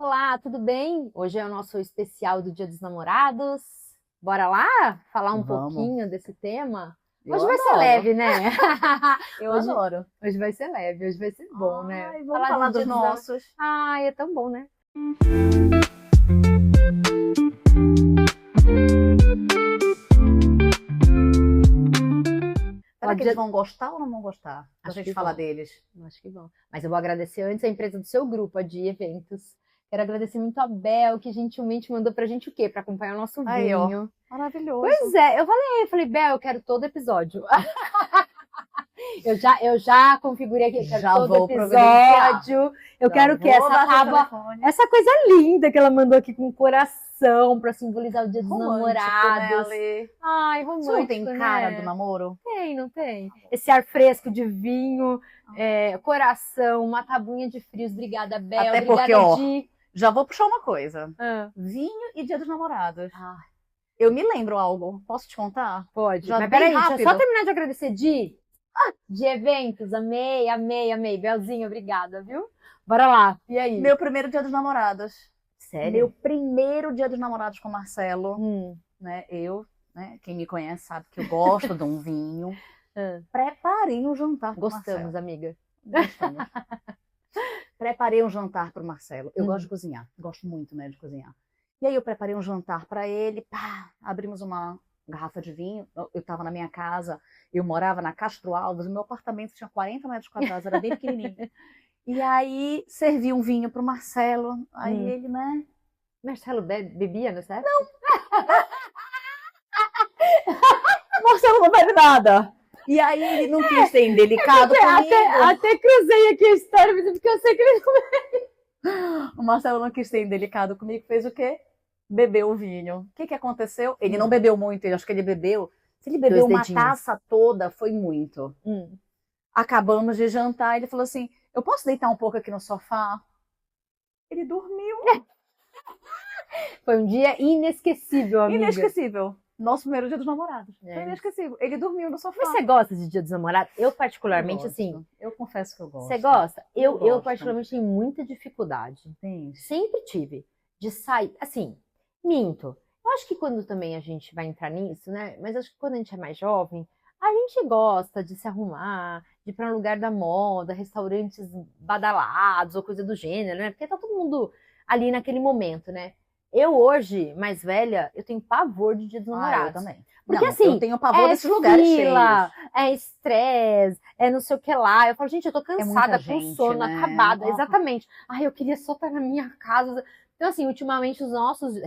Olá, tudo bem? Hoje é o nosso especial do Dia dos Namorados. Bora lá falar um Vamos. pouquinho desse tema? Eu Hoje vai ser adoro. leve, né? Eu Hoje- adoro. Hoje vai ser leve, hoje vai ser bom, né? Ai, vamos falar do dos Dia dos Namorados. nossos. Ai, é tão bom, né? Será Ó, que dia- eles vão gostar ou não vão gostar? A Acho gente que falar vão. deles. Acho que bom. Mas eu vou agradecer antes a empresa do seu grupo, a de eventos. Quero agradecer muito a Bel, que gentilmente mandou pra gente o quê? Pra acompanhar o nosso Aí, ó. vinho. Maravilhoso. Pois é, eu falei, Bel, eu quero todo episódio. Eu já configurei aqui, eu quero Já todo vou providenciar. episódio. Eu Já quero que vou essa dar seu tábua, telefone. essa coisa linda que ela mandou aqui com o coração pra simbolizar o Dia dos Romântico, né, Namorados. Ale? Ai, Isso romântico, não tem cara né? do namoro? Tem, não tem? Esse ar fresco de vinho, coração, uma tabuinha de frios. Obrigada, Bel. Até Obrigada, porque, ó, Di. Já vou puxar uma coisa. Ah, Vinho e Dia dos Namorados. ah, Eu me lembro algo. Posso te contar? pode. Já Mas bem peraí, deixa eu só rápido. terminar de agradecer, Di. De eventos, amei, amei, amei. Belzinho, obrigada, viu? Bora lá. E aí? Meu primeiro Dia dos Namorados. Sério? Meu primeiro Dia dos Namorados com o Marcelo. Hum. Né? Quem me conhece sabe que eu gosto de um vinho. Ah. Preparei um jantar pro Gostamos, Marcelo. amiga. Gostamos. Preparei um jantar pro Marcelo. Eu Hum. gosto de cozinhar, gosto muito, né, de cozinhar. E aí eu preparei um jantar para ele, abrimos uma garrafa de vinho. Eu tava na minha casa, eu morava na Castro Alves, o meu apartamento tinha 40 metros quadrados, era bem pequenininho. E aí servi um vinho pro Marcelo, aí ele, né? Marcelo bebia nessa época? Marcelo não bebe nada. E aí ele não quis ser indelicado comigo. Até cruzei aqui a história, mas porque eu sei que ele O Marcelo não quis ser indelicado comigo, fez o quê? Bebeu o vinho. O que aconteceu? Ele não bebeu muito, eu acho que ele bebeu. Se ele bebeu uma taça toda, foi muito. Acabamos de jantar, ele falou assim: eu posso deitar um pouco aqui no sofá? Ele dormiu. Foi um dia inesquecível, amiga. Inesquecível. Nosso primeiro Dia dos Namorados. Foi inesquecível. Ele dormiu no sofá. Mas você gosta de Dia dos Namorados? Eu particularmente, Eu gosto. assim... Eu confesso que eu gosto. Você gosta? Eu gosto. particularmente tenho muita dificuldade. Entendi. Sempre tive. De sair... Assim, minto. Eu acho que quando também a gente vai entrar nisso, né? Mas acho que quando a gente é mais jovem, a gente gosta de se arrumar, de ir para um lugar da moda, restaurantes badalados ou coisa do gênero, né? Porque tá todo mundo ali naquele momento, né? Eu hoje, mais velha, eu tenho pavor de Dia dos Namorados. Eu também. Porque não, assim, eu tenho pavor desses lugares fila, cheios. é estresse, é não sei o que lá. Eu falo, gente, eu tô cansada, com gente, sono, né? acabada. Exatamente. Ai, eu queria só estar na minha casa. Então, assim,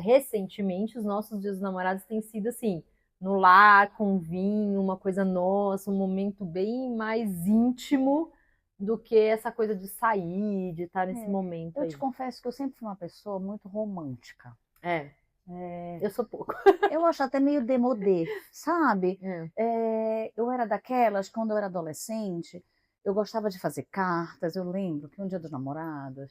recentemente, os nossos Dias dos Namorados têm sido assim, no lar, com vinho, uma coisa nossa, um momento bem mais íntimo do que essa coisa de sair, de estar nesse momento Eu aí. te confesso que eu sempre fui uma pessoa muito romântica. Eu sou pouco. Eu acho até meio demodê, sabe? Eu era daquelas, quando eu era adolescente, eu gostava de fazer cartas. Eu lembro que um Dia dos Namorados,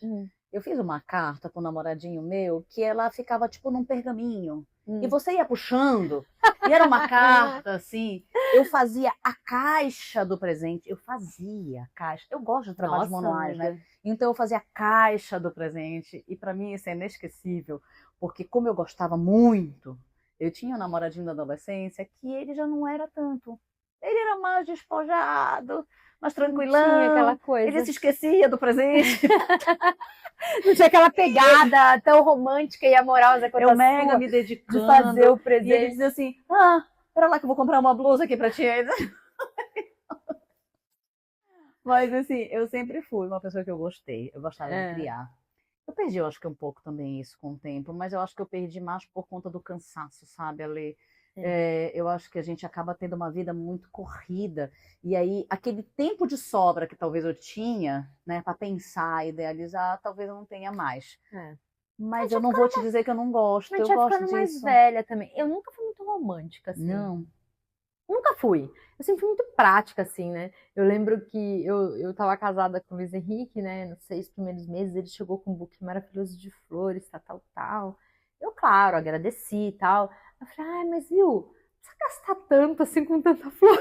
eu fiz uma carta com um namoradinho meu, que ela ficava tipo num pergaminho. E você ia puxando, e era uma carta, assim. Eu fazia a caixa do presente. Eu fazia a caixa. Eu gosto de trabalhos manuais, né? Então eu fazia a caixa do presente. E para mim isso é inesquecível. Porque como eu gostava muito, eu tinha um namoradinho da adolescência que ele já não era tanto. Ele era mais despojado, mais tranquilão. Tinha aquela coisa. Ele se esquecia do presente. Não tinha aquela pegada tão romântica e amorosa quanto Eu mega me dedicando. de fazer o E presente. ele dizia assim, pera lá que eu vou comprar uma blusa aqui pra ti. Mas assim, eu sempre fui uma pessoa que eu gostei. Eu gostava de criar. Eu perdi, eu acho que um pouco também isso com o tempo, mas eu acho que eu perdi mais por conta do cansaço, sabe, Ale? Eu acho que a gente acaba tendo uma vida muito corrida, e aí aquele tempo de sobra que talvez eu tinha, né, para pensar, idealizar, talvez eu não tenha mais. Mas eu não vou te dizer que eu não gosto, eu gosto disso. Mais velha também. Eu nunca fui muito romântica, assim. Não. Nunca fui. Eu sempre fui muito prática, assim, né? Eu lembro que eu tava casada com o Luiz Henrique, né? Nos 6 primeiros meses, ele chegou com um buquê maravilhoso de flores, tal. Eu, claro, agradeci e tal. Eu falei, ai, mas viu, não precisa gastar tanto assim com tanta flor.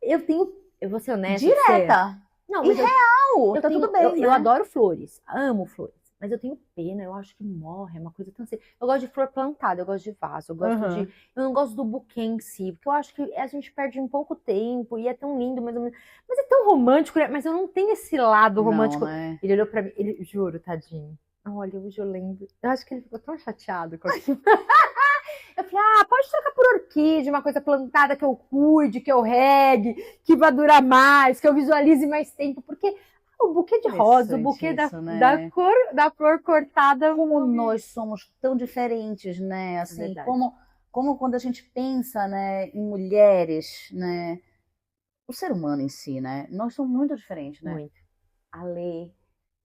Eu vou ser honesta. Direta. Não, mas real, tá tudo bem. Eu adoro flores, amo flores. mas eu tenho pena, eu acho que morre, é uma coisa tão assim. Eu gosto de flor plantada, eu gosto de vaso, eu gosto Uhum. eu não gosto do buquê em si, porque eu acho que a gente perde um pouco tempo e é tão lindo, mas é tão romântico, né? Mas eu não tenho esse lado Não, romântico. né? Ele olhou pra mim, ele, juro, tadinho. Olha, hoje eu lembro. Eu acho que ele ficou tão chateado com aquilo. Eu falei, pode trocar por orquídea, uma coisa plantada que eu cuide, que eu regue, que vai durar mais, que eu visualize mais tempo, porque o buquê de rosa, o buquê Isso, né? da flor cortada. Como nós somos tão diferentes, né? Assim, como quando a gente pensa, né, em mulheres, né? O ser humano em si, né? Nós somos muito diferentes, né? Muito. Ale,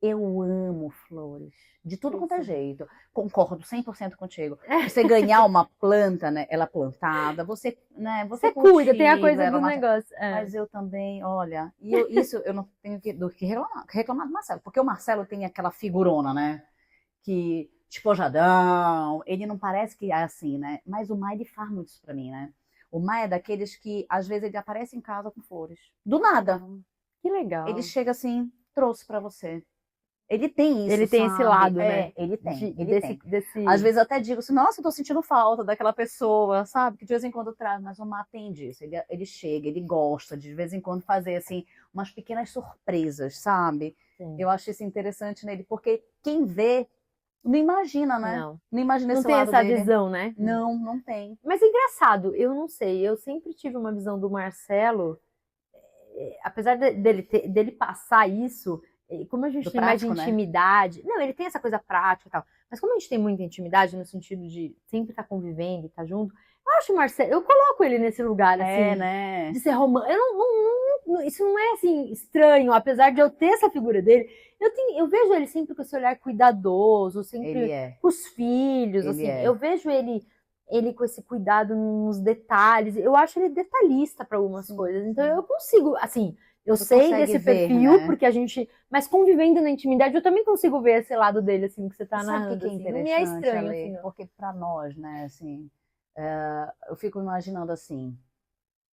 eu amo flores. De tudo quanto é jeito. Concordo 100% contigo. Você ganhar uma planta, né? Ela plantada, você, né? Você cuida, tem a coisa do negócio. Mas eu também, olha, isso eu não tenho do que reclamar do Marcelo, porque o Marcelo tem aquela figurona, né? Que despojadão, ele não parece que é assim, né? Mas o Mai, ele faz muito isso pra mim, né? O Mai é daqueles que, às vezes, ele aparece em casa com flores. Do nada. Que legal. Ele chega assim, trouxe pra você. Ele tem isso, ele tem esse lado, né? Ele tem, Desse... Às vezes eu até digo assim, nossa, eu tô sentindo falta daquela pessoa, sabe? Que de vez em quando traz, mas o Mar tem disso. Ele chega, ele gosta de vez em quando fazer, assim, umas pequenas surpresas, sabe? Sim. Eu acho isso interessante nele, porque quem vê não imagina, né? Não imagina esse lado dele. Não tem essa visão, né? Não tem. Mas é engraçado, eu não sei, eu sempre tive uma visão do Marcelo, apesar dele passar isso, como a gente tem prático, mais intimidade, né? Não, ele tem essa coisa prática e tal, mas como a gente tem muita intimidade no sentido de sempre estar convivendo e estar junto, eu acho o Marcelo, eu coloco ele nesse lugar, assim, né? De ser romântico. Isso não é assim estranho, apesar de eu ter essa figura dele. Eu vejo ele sempre com esse olhar cuidadoso, sempre com os filhos, assim. Eu vejo ele com esse cuidado nos detalhes. Eu acho ele detalhista para algumas coisas. Então eu consigo, assim, eu sei desse perfil, né? Porque a gente. Mas convivendo na intimidade, eu também consigo ver esse lado dele, assim, que você tá narrando. Sabe o que é interessante, não me é estranho, Ale, assim, não. Porque para nós, né, assim, eu fico imaginando assim,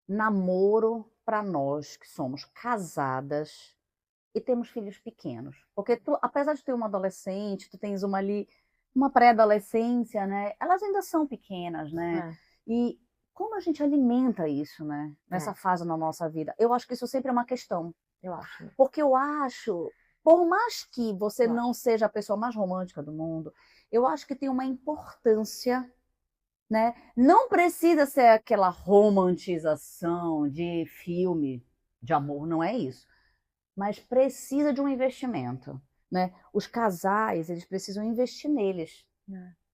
namoro para nós que somos casadas e temos filhos pequenos. Porque tu, apesar de ter uma adolescente, tu tens uma ali, uma pré-adolescência, né? Elas ainda são pequenas, né? E como a gente alimenta isso, né? Nessa fase na nossa vida? Eu acho que isso sempre é uma questão. Eu acho. Porque eu acho, por mais que você não seja a pessoa mais romântica do mundo, eu acho que tem uma importância, né? Não precisa ser aquela romantização de filme de amor, não é isso. Mas precisa de um investimento, né? Os casais, eles precisam investir neles,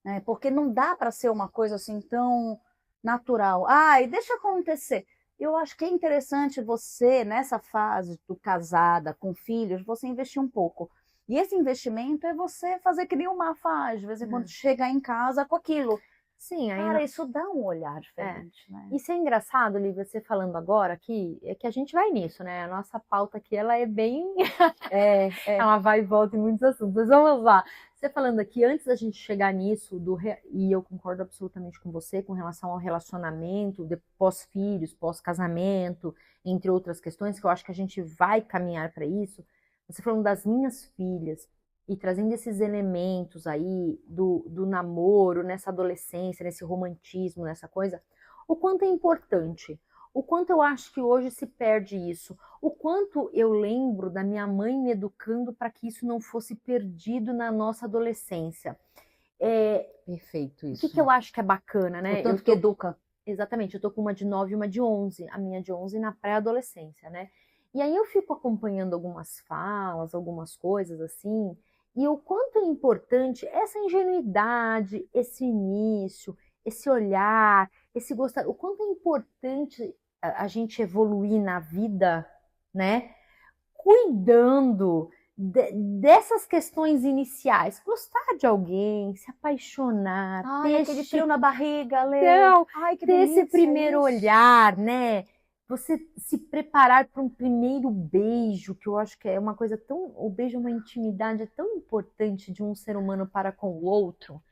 né? Porque não dá para ser uma coisa assim tão natural. Ai, deixa acontecer. Eu acho que é interessante você, nessa fase do casada, com filhos, você investir um pouco. E esse investimento é você fazer que nem o Mar faz, de vez em quando chegar em casa com aquilo. Sim, cara, isso dá um olhar diferente, né? Isso é engraçado, Lívia, você falando agora aqui, é que a gente vai nisso, né? A nossa pauta aqui, ela é bem... Ela vai e volta em muitos assuntos. Mas vamos lá. Você falando aqui, antes da gente chegar nisso, e eu concordo absolutamente com você, com relação ao relacionamento, pós-filhos, pós-casamento, entre outras questões, que eu acho que a gente vai caminhar para isso. Você falando das minhas filhas, e trazendo esses elementos aí do namoro, nessa adolescência, nesse romantismo, nessa coisa, o quanto é importante, o quanto eu acho que hoje se perde isso, o quanto eu lembro da minha mãe me educando para que isso não fosse perdido na nossa adolescência. Perfeito isso. O que eu acho que é bacana, né? O tanto que educa. Exatamente, eu tô com uma de 9 e uma de 11, a minha de 11 na pré-adolescência, né? E aí eu fico acompanhando algumas falas, algumas coisas assim, e o quanto é importante essa ingenuidade, esse início, esse olhar, esse gostar, o quanto é importante a gente evoluir na vida, né? Cuidando dessas questões iniciais, gostar de alguém, se apaixonar, ter aquele frio na barriga, ter esse primeiro olhar, né? Você se preparar para um primeiro beijo, que eu acho que é uma coisa tão... O beijo é uma intimidade tão importante de um ser humano para com o outro.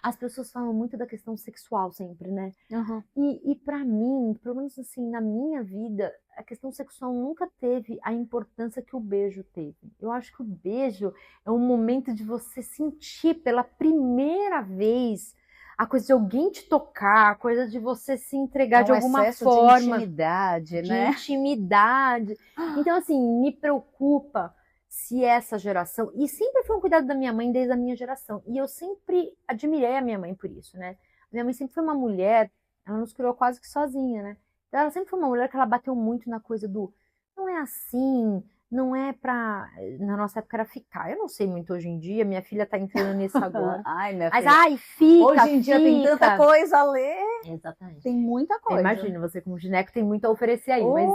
As pessoas falam muito da questão sexual sempre, né? Uhum. E para mim, pelo menos assim, na minha vida, a questão sexual nunca teve a importância que o beijo teve. Eu acho que o beijo é um momento de você sentir pela primeira vez a coisa de alguém te tocar, a coisa de você se entregar de alguma excesso forma. de intimidade, De né? intimidade. Então, assim, me preocupa se essa geração. E sempre foi um cuidado da minha mãe desde a minha geração. E eu sempre admirei a minha mãe por isso, né? Minha mãe sempre foi uma mulher, ela nos criou quase que sozinha, né? Então, ela sempre foi uma mulher que ela bateu muito na coisa do não é assim, não é pra. Na nossa época era ficar. Eu não sei muito hoje em dia, minha filha tá entrando nisso agora. Ai, minha Mas, filha. ai, fica. Hoje em dia tem tanta coisa a ler. Exatamente. Tem muita coisa. Imagina, você como gineco tem muito a oferecer aí, mas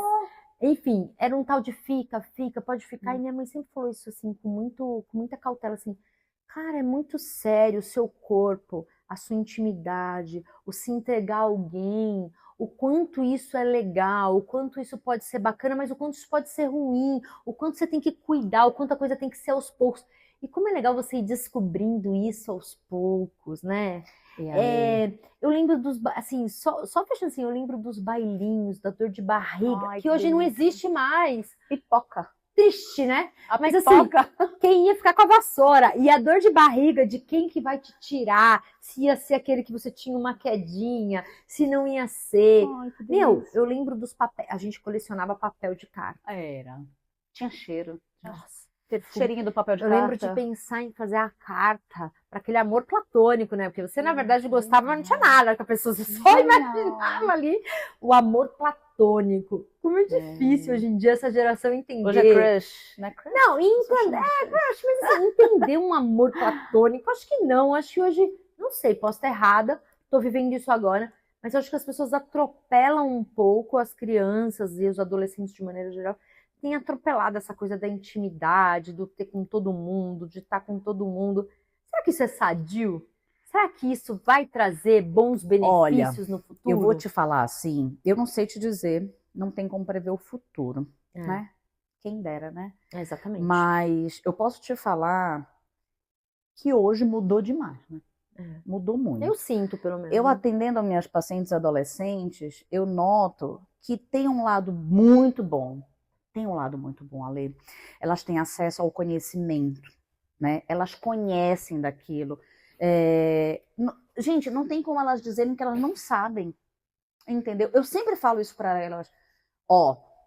enfim, era um tal de fica, pode ficar. E minha mãe sempre falou isso assim, com muita cautela, assim, cara, é muito sério o seu corpo, a sua intimidade, o se entregar a alguém, o quanto isso é legal, o quanto isso pode ser bacana, mas o quanto isso pode ser ruim, o quanto você tem que cuidar, o quanto a coisa tem que ser aos poucos. E como é legal você ir descobrindo isso aos poucos, né? Eu lembro assim, só fechando assim, eu lembro dos bailinhos, da dor de barriga, Ai, que hoje não existe mais. Pipoca. Triste, né? Mas pipoca. Assim, quem ia ficar com a vassoura e a dor de barriga de quem que vai te tirar, se ia ser aquele que você tinha uma quedinha, se não ia ser. Ai, que Meu, eu lembro dos papéis, a gente colecionava papel de carta. Era. Tinha cheiro. Nossa. Cheirinho do papel de carta. Eu lembro de pensar em fazer a carta para aquele amor platônico, né? Porque você, na verdade, gostava, mas não tinha nada com a pessoa. Você só imaginava ali o amor platônico. Como é difícil hoje em dia essa geração entender. Hoje é crush, né? Crush? Não, entender. Crush, mas assim, entender um amor platônico, acho que não. Acho que hoje, não sei, posso estar errada, tô vivendo isso agora, mas eu acho que as pessoas atropelam um pouco as crianças e os adolescentes de maneira geral. Tem atropelado essa coisa da intimidade, do ter com todo mundo, de estar com todo mundo. Será que isso é sadio? Será que isso vai trazer bons benefícios no futuro? Eu vou te falar assim, eu não sei te dizer, não tem como prever o futuro, né? Quem dera, né? Exatamente. Mas eu posso te falar que hoje mudou demais, né? Mudou muito. Eu sinto, pelo menos. Eu atendendo as minhas pacientes adolescentes, eu noto que tem um lado muito bom. Tem um lado muito bom, Ale. Elas têm acesso ao conhecimento, né? Elas conhecem daquilo. Gente, não tem como elas dizerem que elas não sabem, entendeu? Eu sempre falo isso para elas.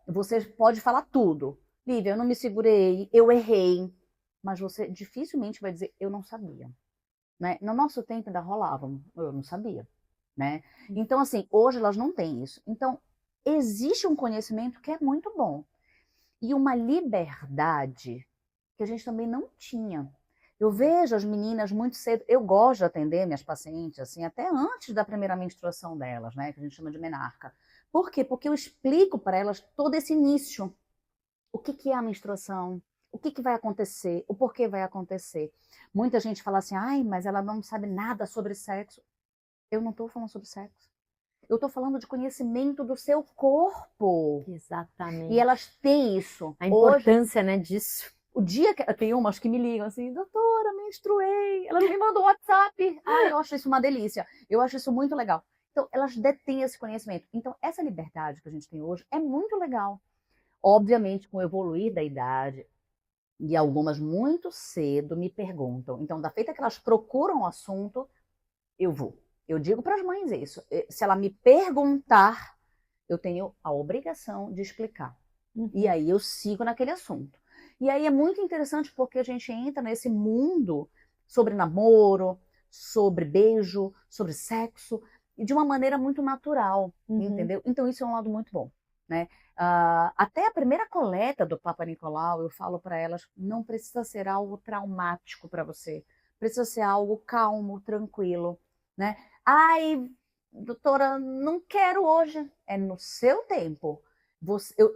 Você pode falar tudo. Lívia, eu não me segurei, eu errei. Mas você dificilmente vai dizer, eu não sabia. Né? No nosso tempo ainda rolava, eu não sabia. Né? Então, assim, hoje elas não têm isso. Então, existe um conhecimento que é muito bom. E uma liberdade que a gente também não tinha. Eu vejo as meninas muito cedo, eu gosto de atender minhas pacientes, assim, até antes da primeira menstruação delas, né, que a gente chama de menarca. Por quê? Porque eu explico para elas todo esse início. O que é a menstruação? O que vai acontecer? O porquê vai acontecer? Muita gente fala assim, ai, mas ela não sabe nada sobre sexo. Eu não estou falando sobre sexo. Eu estou falando de conhecimento do seu corpo. Exatamente. E elas têm isso. A importância, né, disso. O dia que... Tem umas que me ligam assim, doutora, menstruei. Elas me mandam um WhatsApp. Ai, eu acho isso uma delícia. Eu acho isso muito legal. Então, elas detêm esse conhecimento. Então, essa liberdade que a gente tem hoje é muito legal. Obviamente, com o evoluir da idade, e algumas muito cedo me perguntam. Então, da feita que elas procuram o assunto, eu vou. Eu digo para as mães isso. Se ela me perguntar, eu tenho a obrigação de explicar. E aí eu sigo naquele assunto. E aí é muito interessante porque a gente entra nesse mundo sobre namoro, sobre beijo, sobre sexo, e de uma maneira muito natural, entendeu? Então isso é um lado muito bom, né? Até a primeira coleta do Papa Nicolau, eu falo para elas, não precisa ser algo traumático para você. Precisa ser algo calmo, tranquilo, né? Ai, doutora, não quero hoje. É no seu tempo.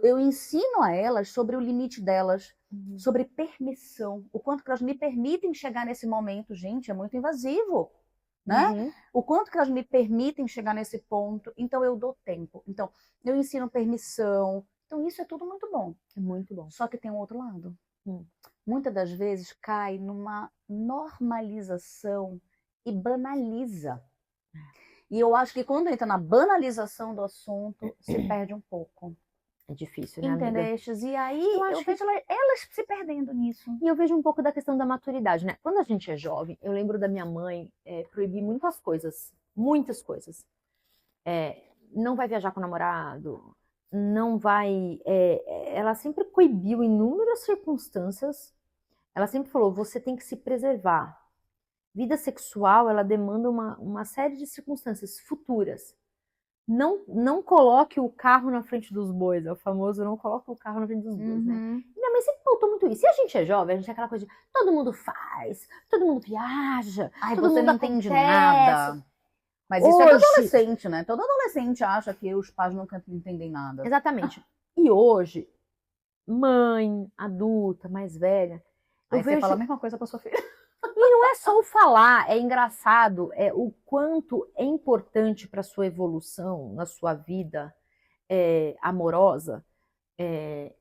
Eu ensino a elas sobre o limite delas, sobre permissão. O quanto que elas me permitem chegar nesse momento. Gente, é muito invasivo, né? O quanto que elas me permitem chegar nesse ponto. Então, eu dou tempo. Então, eu ensino permissão. Então, isso é tudo muito bom. É muito bom. Só que tem um outro lado. Muitas das vezes cai numa normalização e banaliza. E eu acho que quando entra na banalização do assunto, se perde um pouco. É difícil, né, Entendestes? amiga? E aí eu vejo elas se perdendo nisso. E eu vejo um pouco da questão da maturidade, né? Quando a gente é jovem, eu lembro da minha mãe proibir muitas coisas. Muitas coisas. Não vai viajar com o namorado, não vai... ela sempre coibiu inúmeras circunstâncias. Ela sempre falou, você tem que se preservar. Vida sexual, ela demanda uma série de circunstâncias futuras. Não coloque o carro na frente dos bois, é o famoso não coloque o carro na frente dos bois, né? E minha mãe sempre pautou muito isso. E a gente é jovem, a gente é aquela coisa de todo mundo faz, todo mundo viaja, ai, todo você mundo não entende acontece. nada. Mas isso Hoje... é do adolescente, né? Todo adolescente acha que os pais nunca entendem nada. Exatamente. E hoje, mãe, adulta, mais velha... Aí você fala a mesma coisa pra sua filha. E não é só o falar, é engraçado, o quanto é importante para sua evolução na sua vida amorosa,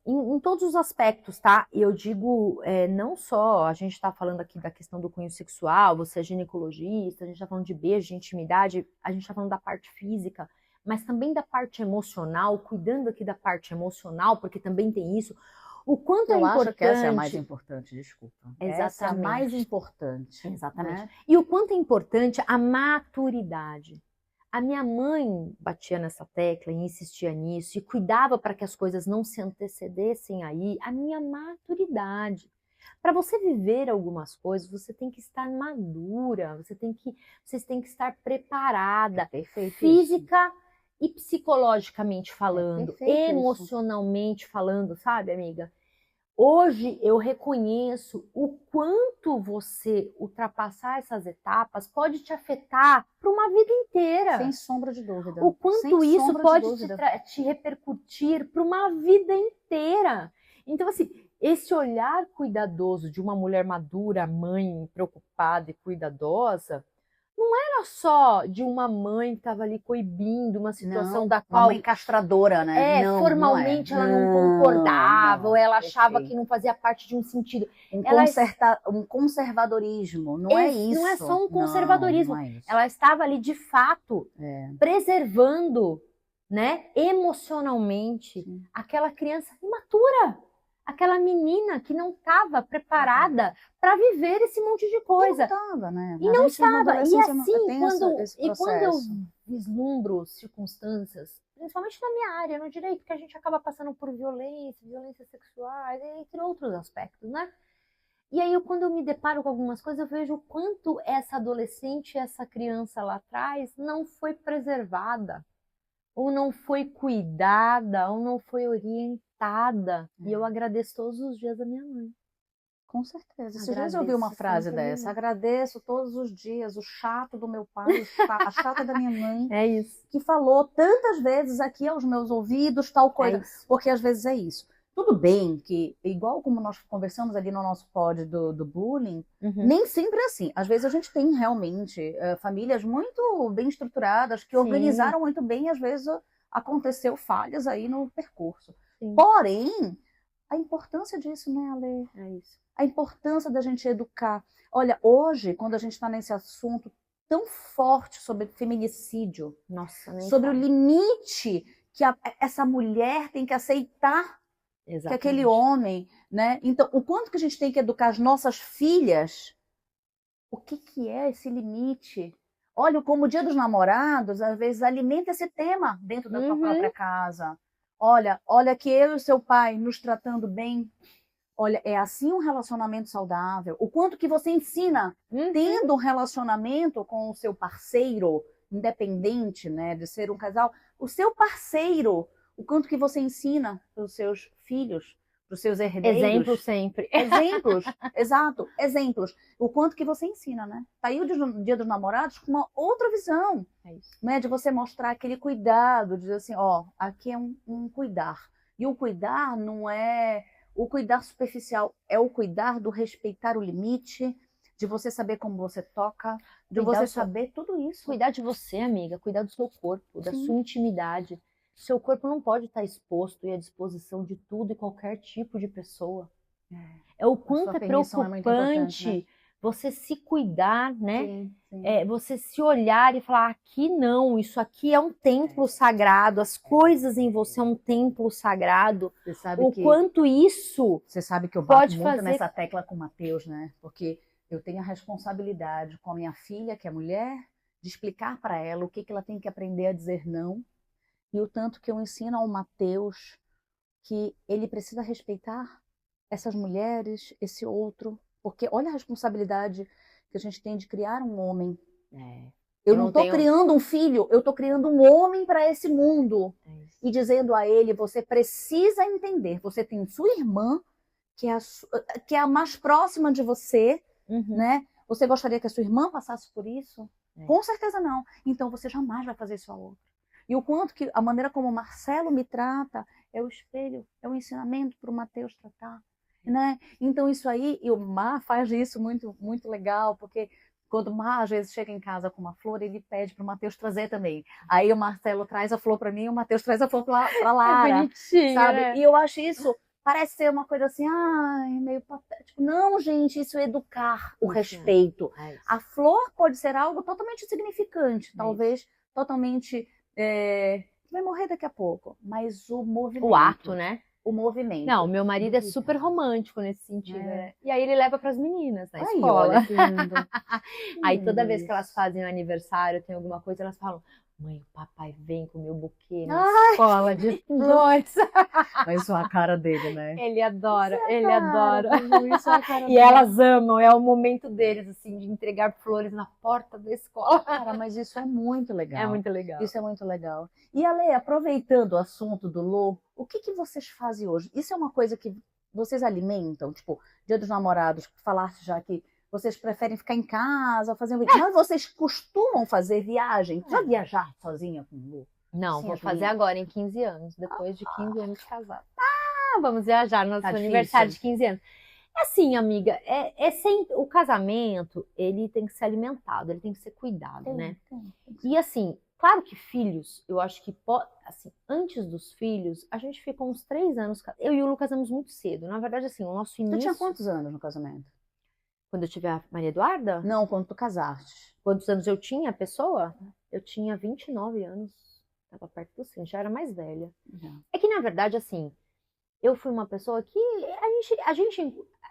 em todos os aspectos, tá? E eu digo, não só, a gente tá falando aqui da questão do cunho sexual, você é ginecologista, a gente tá falando de beijo, de intimidade, a gente tá falando da parte física, mas também da parte emocional, cuidando aqui da parte emocional, porque também tem isso. O quanto eu é importante... acho que essa é a mais importante, desculpa. Exatamente. Essa é a mais importante. Exatamente. Né? E o quanto é importante a maturidade. A minha mãe batia nessa tecla e insistia nisso e cuidava para que as coisas não se antecedessem aí. A minha maturidade. Para você viver algumas coisas, você tem que estar madura, você tem que estar preparada, física e psicologicamente falando, emocionalmente falando, sabe, amiga? Hoje eu reconheço o quanto você ultrapassar essas etapas pode te afetar para uma vida inteira. Sem sombra de dúvida. O quanto isso pode te repercutir para uma vida inteira. Então, assim, esse olhar cuidadoso de uma mulher madura, mãe preocupada e cuidadosa, não era só de uma mãe que estava ali coibindo uma situação da qual... Uma mãe castradora, né? Formalmente ela não concordava, ou ela achava que não fazia parte de um sentido. Um conservadorismo, não é isso. Não é só um conservadorismo. Não é isso. Ela estava ali, de fato, preservando, né, emocionalmente, aquela criança imatura. Aquela menina que não estava preparada para viver esse monte de coisa. Não estava, né? E não estava. E assim, quando eu vislumbro circunstâncias, principalmente na minha área, no direito, que a gente acaba passando por violências sexuais, entre outros aspectos, né? E aí, quando eu me deparo com algumas coisas, eu vejo o quanto essa adolescente, essa criança lá atrás, não foi preservada, ou não foi cuidada, ou não foi orientada. E eu agradeço todos os dias a minha mãe. Com certeza. Esses dias eu ouvi uma frase dessa. Agradeço todos os dias o chato do meu pai, a chata da minha mãe. É isso. Que falou tantas vezes aqui aos meus ouvidos, tal coisa. Porque às vezes é isso. Tudo bem que, igual como nós conversamos ali no nosso pod do bullying, nem sempre é assim. Às vezes a gente tem realmente famílias muito bem estruturadas, que organizaram muito bem, e às vezes aconteceu falhas aí no percurso. Sim. Porém, a importância disso, né, Ale? É isso. A importância da gente educar. Olha, hoje, quando a gente está nesse assunto tão forte sobre feminicídio, sobre o limite que essa mulher tem que aceitar que aquele homem, né? Então, o quanto que a gente tem que educar as nossas filhas, o que é esse limite? Olha, como o Dia dos Namorados, às vezes alimenta esse tema dentro da tua própria casa. Olha que eu e seu pai nos tratando bem. Olha, é assim um relacionamento saudável. O quanto que você ensina tendo um relacionamento com o seu parceiro, independente, né, de ser um casal, o seu parceiro, o quanto que você ensina para os seus filhos, para os seus herdeiros. Exemplos sempre. Exemplos, exato, exemplos. O quanto que você ensina, né? Tá aí o Dia dos Namorados com uma outra visão, né? De você mostrar aquele cuidado, de dizer assim, aqui é um cuidar. E o cuidar não é o cuidar superficial, é o cuidar do respeitar o limite, de você saber como você toca, de você saber tudo isso. Cuidar de você, amiga, cuidar do seu corpo, da sua intimidade. Seu corpo não pode estar exposto e à disposição de tudo e qualquer tipo de pessoa. É o quanto é preocupante você se cuidar, né? Sim, sim. Você se olhar e falar, aqui não, isso aqui é um templo sagrado, as coisas em você é um templo sagrado. Você sabe O que, quanto isso você sabe que eu bato pode muito fazer... nessa tecla com o Matheus, né? Porque eu tenho a responsabilidade com a minha filha, que é mulher, de explicar para ela o que ela tem que aprender a dizer não, e o tanto que eu ensino ao Matheus que ele precisa respeitar essas mulheres, esse outro, porque olha a responsabilidade que a gente tem de criar um homem. Eu não estou criando um filho, eu estou criando um homem para esse mundo. E dizendo a ele, você precisa entender, você tem sua irmã, que é a mais próxima de você, né? Você gostaria que a sua irmã passasse por isso? Com certeza não. Então você jamais vai fazer isso a outra. E o quanto que a maneira como o Marcelo me trata é o espelho, é o ensinamento para o Matheus tratar. Né? Então isso aí, e o Mar faz isso muito, muito legal, porque quando o Mar às vezes chega em casa com uma flor, ele pede para o Matheus trazer também. Aí o Marcelo traz a flor para mim, e o Matheus traz a flor para Lara. É bonitinho, sabe? Né? E eu acho isso, parece ser uma coisa assim, meio patético. Não, gente, isso é educar o respeito. A flor pode ser algo totalmente insignificante, talvez totalmente... vai morrer daqui a pouco, mas o movimento. O ato, né? O movimento. Não, meu marido é super romântico nesse sentido, né? E aí ele leva para as meninas na escola. Olha que lindo. Aí toda vez que elas fazem um aniversário, tem alguma coisa, elas falam, mãe, o papai vem com o meu buquê na escola de flores. Mas isso é a cara dele, né? Ele adora, ele adora. Isso é a cara e dele. elas amam, é o momento deles, assim, de entregar flores na porta da escola. Cara, mas isso é muito legal. É muito legal. Isso é muito legal. E Ale, aproveitando o assunto do Lô, o que vocês fazem hoje? Isso é uma coisa que vocês alimentam? Tipo, Dia dos Namorados, falaste já que vocês preferem ficar em casa, fazer mas vocês costumam fazer viagem? Já viajar sozinha com o Lô? Não, vou fazer agora, em 15 anos, depois de 15 anos de casado. Vamos viajar no nosso aniversário de 15 anos. Assim, amiga, sempre, o casamento, ele tem que ser alimentado, ele tem que ser cuidado, né? E assim, claro que filhos, eu acho que, assim, antes dos filhos, a gente ficou uns 3 anos, eu e o Lu casamos muito cedo. Na verdade, assim, o nosso início... Tu tinha quantos anos no casamento? Quando eu tive a Maria Eduarda? Não, quando tu casaste. Quantos anos eu tinha, a pessoa? Eu tinha 29 anos, tava perto do 5, já era mais velha. É que, na verdade, assim, eu fui uma pessoa que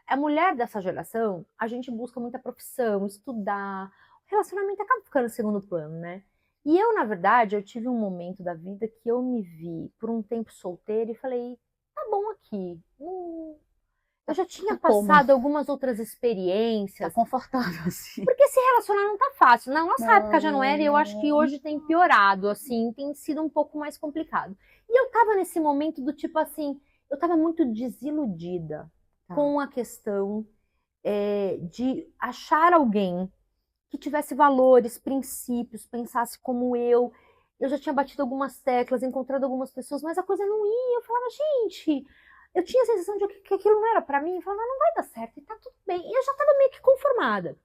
a mulher dessa geração, a gente busca muita profissão, estudar, o relacionamento acaba ficando em segundo plano, né? E eu, na verdade, eu tive um momento da vida que eu me vi por um tempo solteira e falei, tá bom aqui, eu já tinha passado algumas outras experiências. Tá confortável, assim. Porque se relacionar não tá fácil. Na nossa época já não era, e eu acho que hoje tem piorado, assim, tem sido um pouco mais complicado. E eu tava nesse momento do tipo assim, eu tava muito desiludida com a questão de achar alguém que tivesse valores, princípios, pensasse como eu. Eu já tinha batido algumas teclas, encontrado algumas pessoas, mas a coisa não ia. Eu falava, gente... Eu tinha a sensação de que aquilo não era pra mim. Eu falava, não vai dar certo, e tá tudo bem. E eu já tava meio que conformada.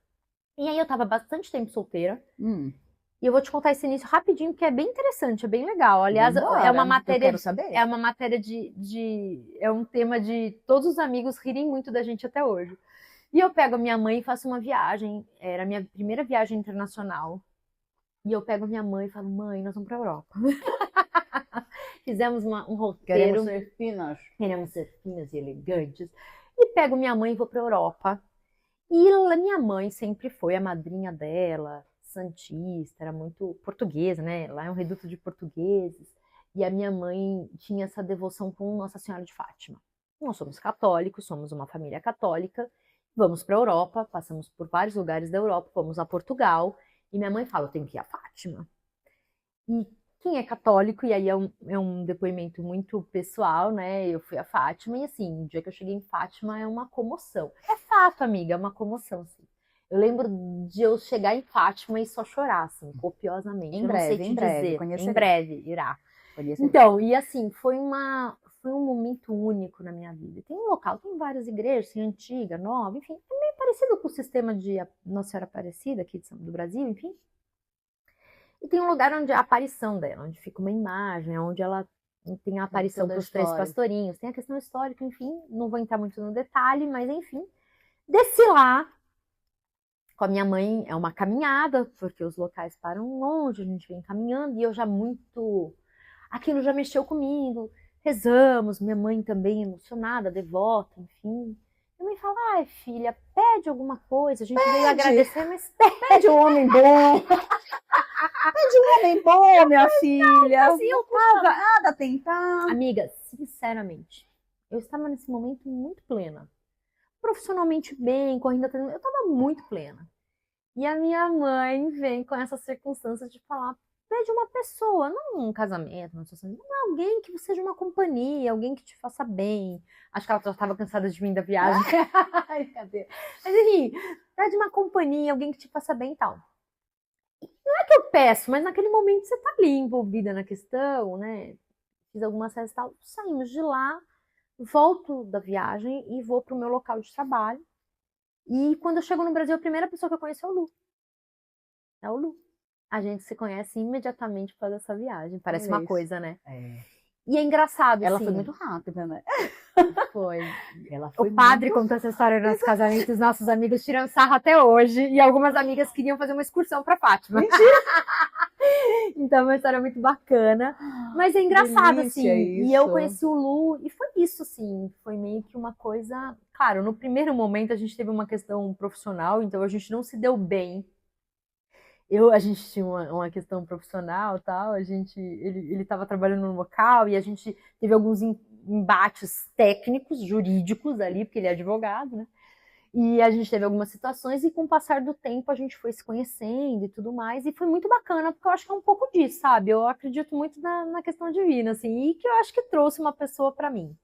E aí eu tava bastante tempo solteira. E eu vou te contar esse início rapidinho, porque é bem interessante, é bem legal. Aliás, é uma matéria... É uma matéria é um tema de todos os amigos rirem muito da gente até hoje. E eu pego a minha mãe e faço uma viagem. Era a minha primeira viagem internacional. E eu pego a minha mãe e falo, mãe, nós vamos pra Europa. Fizemos um roteiro. Queremos ser finas e elegantes. E pego minha mãe e vou pra Europa. E minha mãe sempre foi a madrinha dela, santista, era muito portuguesa, né? Lá é um reduto de portugueses. E a minha mãe tinha essa devoção com Nossa Senhora de Fátima. Nós somos católicos, somos uma família católica. Vamos pra Europa, passamos por vários lugares da Europa, fomos a Portugal. E minha mãe fala, eu tenho que ir a Fátima. E quem é católico, e aí é um depoimento muito pessoal, né? Eu fui a Fátima e assim, o dia que eu cheguei em Fátima é uma comoção. É fato, amiga, é uma comoção, assim. Eu lembro de eu chegar em Fátima e só chorar, assim, copiosamente. Em breve, irá. Então, e assim, foi um momento único na minha vida. Tem um local, tem várias igrejas, tem antiga, nova, enfim, é meio parecido com o sistema de Nossa Senhora Aparecida aqui do Brasil, enfim. E tem um lugar onde a aparição dela, onde fica uma imagem, onde ela tem a aparição dos 3 pastorinhos, tem a questão histórica, enfim, não vou entrar muito no detalhe, mas enfim. Desci lá, com a minha mãe, é uma caminhada, porque os locais param longe, a gente vem caminhando, e eu já muito... Aquilo já mexeu comigo, rezamos, minha mãe também emocionada, devota, enfim. Minha mãe fala, ai filha, pede alguma coisa, a gente veio agradecer, mas Pede um homem bom. Pede um homem bom, minha filha. Assim, eu tava... nada a tentar. Amiga, sinceramente, eu estava nesse momento muito plena. Profissionalmente bem, correndo atrás, eu estava muito plena. E a minha mãe vem com essa circunstância de falar, pede uma pessoa, não um casamento, uma situação, não, alguém que seja uma companhia, alguém que te faça bem. Acho que ela já estava cansada de mim da viagem. Cadê? Mas enfim, pede uma companhia, alguém que te faça bem e tal. Não é que eu peço, mas naquele momento você tá ali envolvida na questão, né? Fiz algumas festas e tal. Saímos de lá, volto da viagem e vou pro meu local de trabalho. E quando eu chego no Brasil, a primeira pessoa que eu conheço é o Lu. É o Lu. A gente se conhece imediatamente por causa dessa viagem. Parece uma coisa, né? E é engraçado, Ela assim. foi muito rápida, né? Foi. Ela foi O padre muito... contou essa história no nosso casamento, os nossos amigos tiram sarro até hoje. E algumas amigas queriam fazer uma excursão pra Fátima. Mentira! Então é uma história muito bacana. Mas é engraçado, assim. Isso. E eu conheci o Lu e foi isso, assim. Foi meio que uma coisa... Claro, no primeiro momento a gente teve uma questão profissional, então a gente não se deu bem. A gente tinha uma questão profissional, tal, ele estava trabalhando no local e a gente teve alguns embates técnicos, jurídicos ali, porque ele é advogado, né? E a gente teve algumas situações e com o passar do tempo a gente foi se conhecendo e tudo mais, e foi muito bacana, porque eu acho que é um pouco disso, sabe? Eu acredito muito na questão divina, assim, e que eu acho que trouxe uma pessoa para mim.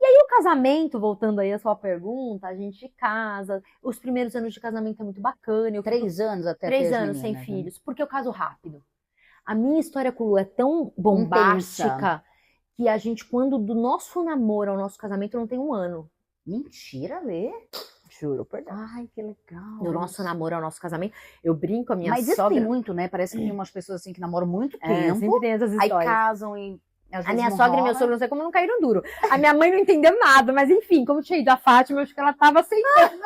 E aí o casamento, voltando aí à sua pergunta, a gente casa, os primeiros anos de casamento é muito bacana. 3 anos até 3 anos sem filhos, porque eu caso rápido. A minha história com o Lu é tão bombástica que a gente, quando do nosso namoro ao nosso casamento, não tem 1 ano. Mentira, Lê? Juro, perdão. Ai, que legal. Do nosso namoro ao nosso casamento, eu brinco com a minha sogra. Mas sogra... isso tem muito, né? Parece que tem umas pessoas assim que namoram muito tempo. Sempre tem essas histórias. Aí casam e... A minha sogra e meu sogro, não sei como, não caíram duro. A minha mãe não entendeu nada, mas enfim, como tinha ido a Fátima, eu acho que ela tava aceitando.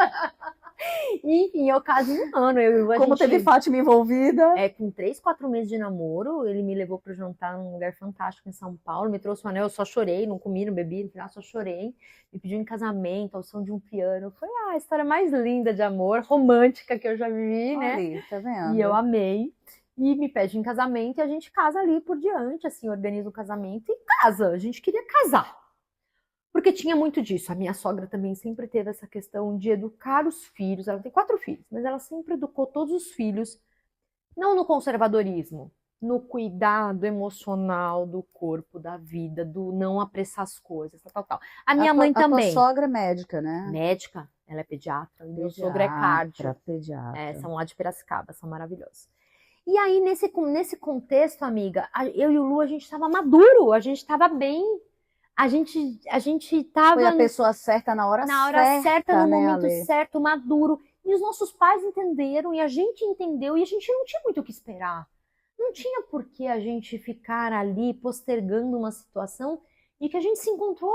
Enfim, eu caso em 1 ano. Como teve Fátima envolvida. Com 3, 4 meses de namoro, ele me levou para jantar num lugar fantástico em São Paulo, me trouxe um anel, eu só chorei, não comi, não bebi, no final só chorei. Me pediu em casamento, ao som de um piano. Foi a história mais linda de amor, romântica que eu já vivi, né? Ali, tá vendo? E eu amei. E me pede em casamento e a gente casa ali por diante, assim, organiza o casamento e casa. A gente queria casar. Porque tinha muito disso. A minha sogra também sempre teve essa questão de educar os filhos. Ela tem 4 filhos, mas ela sempre educou todos os filhos, não no conservadorismo, no cuidado emocional do corpo, da vida, do não apressar as coisas, tal. A minha mãe também. A tua sogra é médica, né? Médica, ela é pediatra. Meu sogro é cardio. Pediatra. São lá de Piracicaba, são maravilhosos. E aí, nesse contexto, amiga, eu e o Lu, a gente tava maduro, a gente tava bem, a gente tava... Foi a pessoa certa na hora certa, no né, momento Ale? certo, maduro. E os nossos pais entenderam, e a gente entendeu, e a gente não tinha muito o que esperar. Não tinha por que a gente ficar ali postergando uma situação e que a gente se encontrou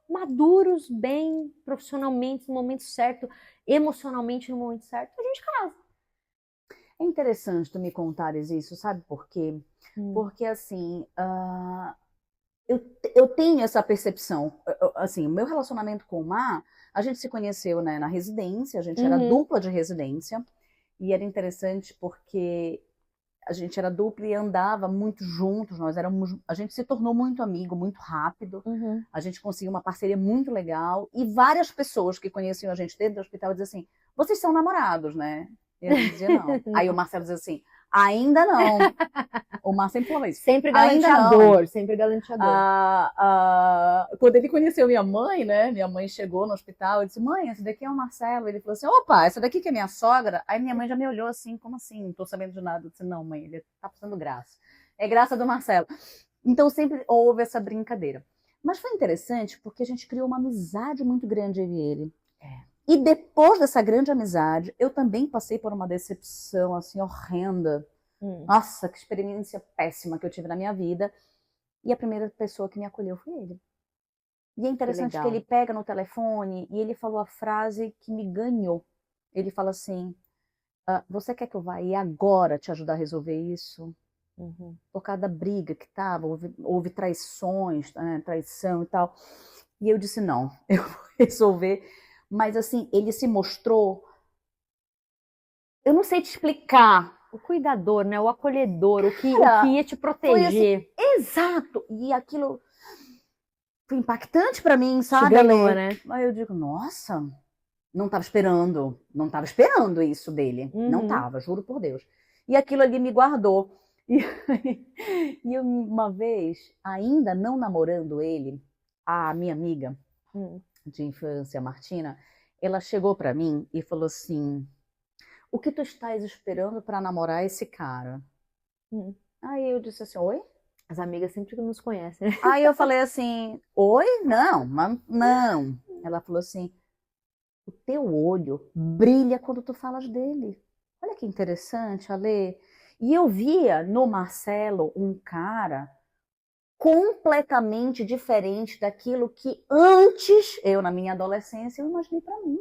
maduros, bem, profissionalmente, no momento certo, emocionalmente no momento certo, a gente casa. É interessante tu me contares isso, sabe por quê? Porque, assim, eu tenho essa percepção. Assim, o meu relacionamento com o Mar, a gente se conheceu, né, na residência, a gente era dupla de residência, e era interessante porque a gente era dupla e andava muito juntos, a gente se tornou muito amigo, muito rápido, a gente conseguiu uma parceria muito legal, e várias pessoas que conheciam a gente dentro do hospital diziam assim, vocês são namorados, né? Eu dizia não. Aí o Marcelo dizia assim, ainda não. O Mar sempre falava isso. Sempre galanteador, sempre galanteador. Quando ele conheceu minha mãe, né? Minha mãe chegou no hospital e disse, mãe, esse daqui é o Marcelo. Ele falou assim, opa, essa daqui que é minha sogra? Aí minha mãe já me olhou assim, como assim? Não tô sabendo de nada. Eu disse, não, mãe, ele tá passando graça. É graça do Marcelo. Então sempre houve essa brincadeira. Mas foi interessante porque a gente criou uma amizade muito grande eu e ele. E depois dessa grande amizade, eu também passei por uma decepção, assim, horrenda. Nossa, que experiência péssima que eu tive na minha vida. E a primeira pessoa que me acolheu foi ele. E é interessante que ele pega no telefone e ele falou a frase que me ganhou. Ele fala assim, você quer que eu vá aí agora te ajudar a resolver isso? Uhum. Por causa da briga que tava, houve traições, né, traição e tal. E eu disse, não, eu vou resolver. Mas assim, ele se mostrou, eu não sei te explicar. O cuidador, né? O acolhedor, o que ia te Foi proteger. assim, exato. E aquilo foi impactante para mim, sabe? Te ganhou, né? Aí eu digo, nossa, não estava esperando isso dele. Não estava, juro por Deus. E aquilo ali me guardou. E uma vez, ainda não namorando ele, a minha amiga de infância, Martina, ela chegou para mim e falou assim, o que tu estás esperando para namorar esse cara? Aí eu disse assim, oi? As amigas sempre nos conhecem, né? Aí eu falei assim, oi? Não, não. Ela falou assim, o teu olho brilha quando tu falas dele. Olha que interessante, Ale. E eu via no Marcelo um cara completamente diferente daquilo que antes, eu na minha adolescência, eu imaginei para mim.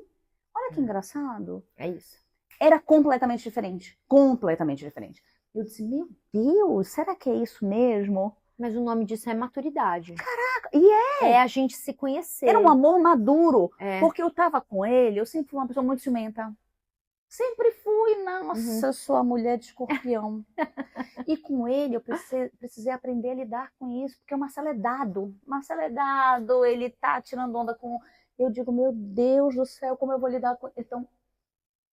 Olha que engraçado. É isso. Era completamente diferente. Completamente diferente. Eu disse, meu Deus, será que é isso mesmo? Mas o nome disso é maturidade. Caraca, e é a gente se conhecer. Era um amor maduro. Porque eu tava com ele, eu sempre fui uma pessoa muito ciumenta. Sempre fui, nossa, eu sou a mulher de escorpião. E com ele eu precisei aprender a lidar com isso, porque o Marcelo é dado. Marcelo é dado, ele tá tirando onda com... Eu digo, meu Deus do céu, como eu vou lidar com... Então,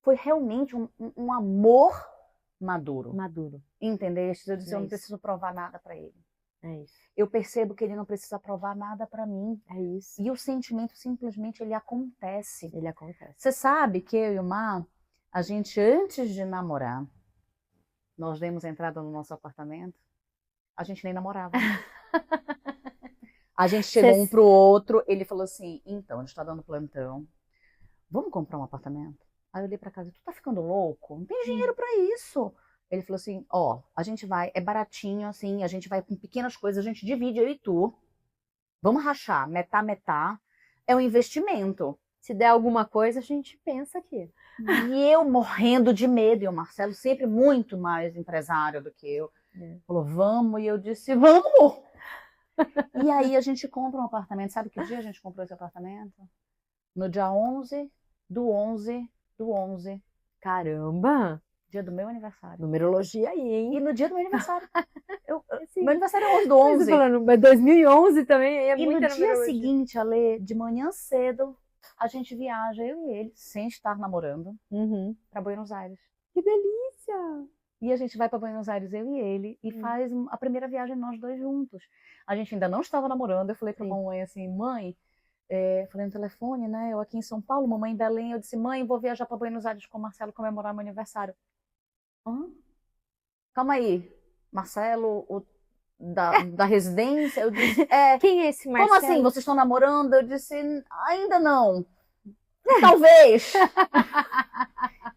foi realmente um amor maduro. Maduro. Entendeste? Eu disse, eu não preciso provar nada para ele. É isso. Eu percebo que ele não precisa provar nada para mim. É isso. E o sentimento simplesmente ele acontece. Ele acontece. Você sabe que eu e o Mar, a gente antes de namorar, nós demos entrada no nosso apartamento, a gente nem namorava. A gente chegou um pro outro, ele falou assim, então, a gente tá dando plantão, vamos comprar um apartamento? Aí eu olhei pra casa, tu tá ficando louco? Não tem dinheiro pra isso. Ele falou assim, ó, a gente vai, é baratinho, assim, a gente vai com pequenas coisas, a gente divide, eu e tu. Vamos rachar, metá. É um investimento. Se der alguma coisa, a gente pensa aqui. E eu morrendo de medo, e o Marcelo sempre muito mais empresário do que eu. Falou, vamos, e eu disse, vamos! E aí a gente compra um apartamento. Sabe que dia a gente comprou esse apartamento? No dia 11/11/11. Caramba! Dia do meu aniversário. Numerologia aí, hein? E no dia do meu aniversário. Meu aniversário é 11/11. Você falando, mas 2011 também, aí é e muita no dia seguinte, Ale, de manhã cedo, a gente viaja, eu e ele, sem estar namorando, para Buenos Aires. Que delícia! E a gente vai para Buenos Aires, eu e ele, e faz a primeira viagem nós dois juntos. A gente ainda não estava namorando, eu falei para a mamãe assim, mãe, falei no telefone, né, eu aqui em São Paulo, mamãe em Belém, eu disse, mãe, vou viajar para Buenos Aires com o Marcelo comemorar meu aniversário. Calma aí, Marcelo, da residência? Eu disse, quem é esse Marcelo? Como assim, vocês estão namorando? Eu disse, ainda não. Talvez.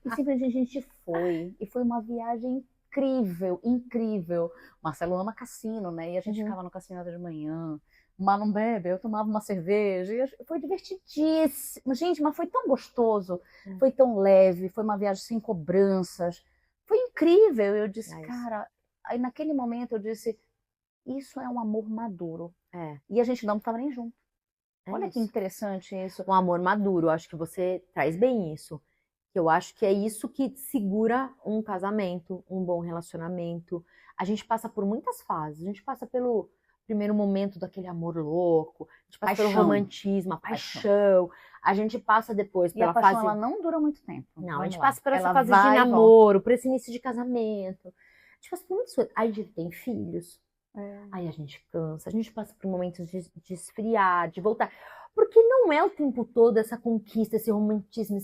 E simplesmente a gente foi. E foi uma viagem incrível, incrível. Marcelo ama cassino, né? E a gente ficava no cassino até de manhã. Mas não bebe, eu tomava uma cerveja. E foi divertidíssimo. Gente, mas foi tão gostoso. Foi tão leve. Foi uma viagem sem cobranças. Foi incrível. Eu disse, cara... Aí naquele momento eu disse, isso é um amor maduro. E a gente não estava nem junto. Olha que interessante isso. Um amor maduro, acho que você traz bem isso. Eu acho que é isso que segura um casamento, um bom relacionamento. A gente passa por muitas fases. A gente passa pelo primeiro momento daquele amor louco, a gente passa pelo romantismo, a paixão. A gente passa depois pela fase... E a paixão, ela não dura muito tempo. Não, a gente passa por essa fase de namoro, por esse início de casamento. A gente passa por muitas coisas. Aí a gente tem filhos. Aí a gente cansa, a gente passa por momentos de esfriar, de voltar. Porque não é o tempo todo essa conquista, esse romantismo,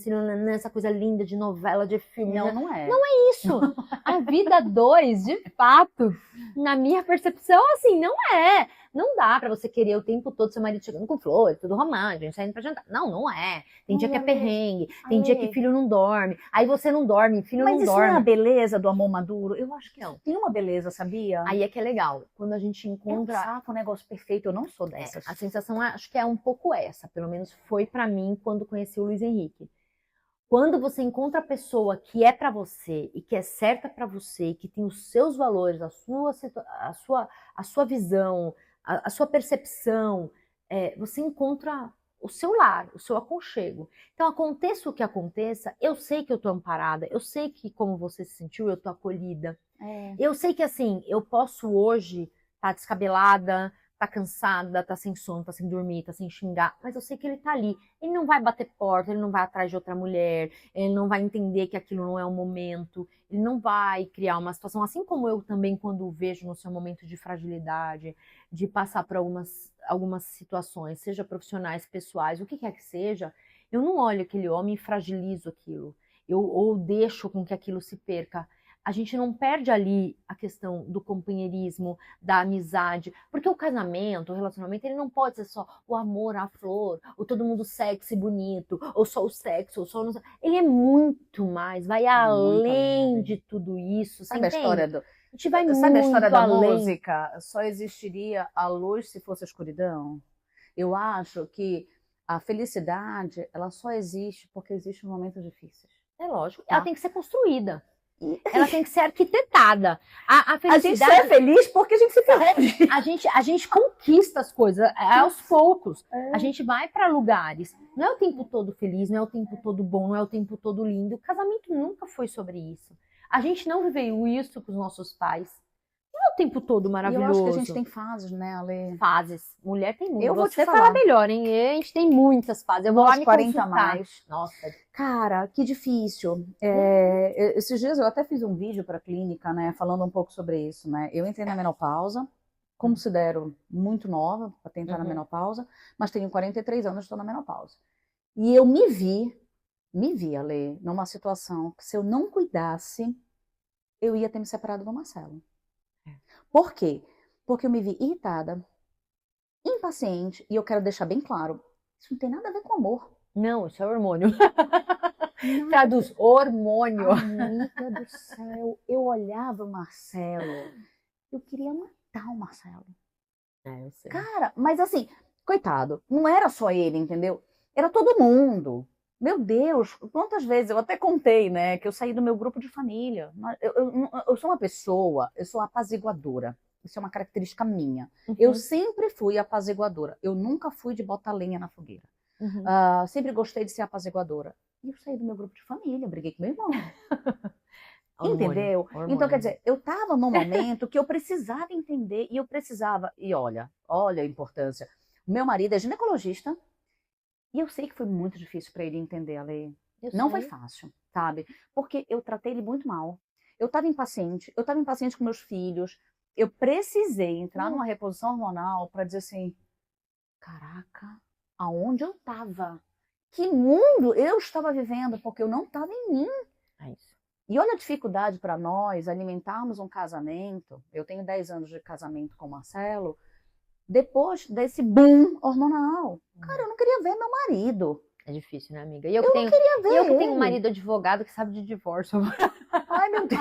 essa coisa linda de novela, de filme. Não, não é. Não é isso. A vida dois, de fato, na minha percepção, assim, não é. Não dá pra você querer o tempo todo seu marido chegando com flores, tudo romântico, saindo pra jantar. Não, não é. Tem dia que é perrengue, tem dia que filho não dorme. Aí você não dorme, filho não dorme. Mas isso não é a beleza do amor maduro? Eu acho que não. Tem uma beleza, sabia? Aí é que é legal. Quando a gente encontra um negócio perfeito, eu não sou dessas. A sensação, acho que é um pouco essa. Pelo menos foi pra mim quando conheci o Luiz Henrique. Quando você encontra a pessoa que é pra você e que é certa pra você, que tem os seus valores, a sua visão, a sua percepção, você encontra o seu lar, o seu aconchego. Então, aconteça o que aconteça, eu sei que eu tô amparada, eu sei que como você se sentiu, eu tô acolhida. Eu sei que assim, eu posso hoje estar descabelada, tá cansada, tá sem sono, tá sem dormir, tá sem xingar, mas eu sei que ele tá ali. Ele não vai bater porta, ele não vai atrás de outra mulher, ele não vai entender que aquilo não é o momento, ele não vai criar uma situação, assim como eu também, quando o vejo no seu momento de fragilidade, de passar por algumas situações, seja profissionais, pessoais, o que quer que seja, eu não olho aquele homem e fragilizo aquilo, ou deixo com que aquilo se perca. A gente não perde ali a questão do companheirismo, da amizade, porque o casamento, o relacionamento, ele não pode ser só o amor à flor, ou todo mundo sexy, bonito, ou só o sexo, ou só o... Ele é muito mais, vai além de tudo isso. Sabe a história A gente vai sabe a história da além. música? Só existiria a luz se fosse a escuridão? Eu acho que a felicidade, ela só existe porque existem momentos difíceis. É lógico, ela tem que ser construída. Ela tem que ser arquitetada. A gente só é feliz porque a gente se perde. A gente conquista as coisas aos poucos. A gente vai para lugares. Não é o tempo todo feliz, não é o tempo todo bom, não é o tempo todo lindo. O casamento nunca foi sobre isso. A gente não viveu isso com os nossos pais. Não é o tempo todo maravilhoso. E eu acho que a gente tem fases, né, Ale? Fases. Mulher tem muitas. Eu vou te falar melhor, hein? A gente tem muitas fases. Eu vou lá me 40 consultar. mais. Nossa. Cara, que difícil. Esses dias eu até fiz um vídeo para a clínica, né, falando um pouco sobre isso, né? Eu entrei na menopausa, considero muito nova para tentar na menopausa, mas tenho 43 anos, estou na menopausa. E eu me vi, Ale, numa situação que se eu não cuidasse, eu ia ter me separado do Marcelo. Por quê? Porque eu me vi irritada, impaciente, e eu quero deixar bem claro, isso não tem nada a ver com amor. Não, isso é hormônio. Traduz, hormônio. Amiga do céu, eu olhava o Marcelo, eu queria matar o Marcelo. Eu sei. Cara, mas assim, coitado, não era só ele, entendeu? Era todo mundo. Meu Deus, quantas vezes, eu até contei, né, que eu saí do meu grupo de família. Eu sou uma pessoa, eu sou apaziguadora. Isso é uma característica minha. Eu sempre fui apaziguadora. Eu nunca fui de botar lenha na fogueira. Sempre gostei de ser apaziguadora. E eu saí do meu grupo de família, briguei com meu irmão. Entendeu? Hormônio. Então, quer dizer, eu estava num momento que eu precisava entender e eu precisava... E olha a importância. O meu marido é ginecologista e eu sei que foi muito difícil para ele entender, Ale. Não foi fácil, sabe? Porque eu tratei ele muito mal. Eu estava impaciente com meus filhos. Eu precisei entrar numa reposição hormonal para dizer assim, caraca, aonde eu estava? Que mundo eu estava vivendo? Porque eu não estava em mim. É isso. E olha a dificuldade para nós alimentarmos um casamento. Eu tenho 10 anos de casamento com o Marcelo. Depois desse boom hormonal. Cara, eu não queria ver meu marido. É difícil, né, amiga? Eu não queria ver eu que tenho um marido advogado que sabe de divórcio. Ai, meu Deus.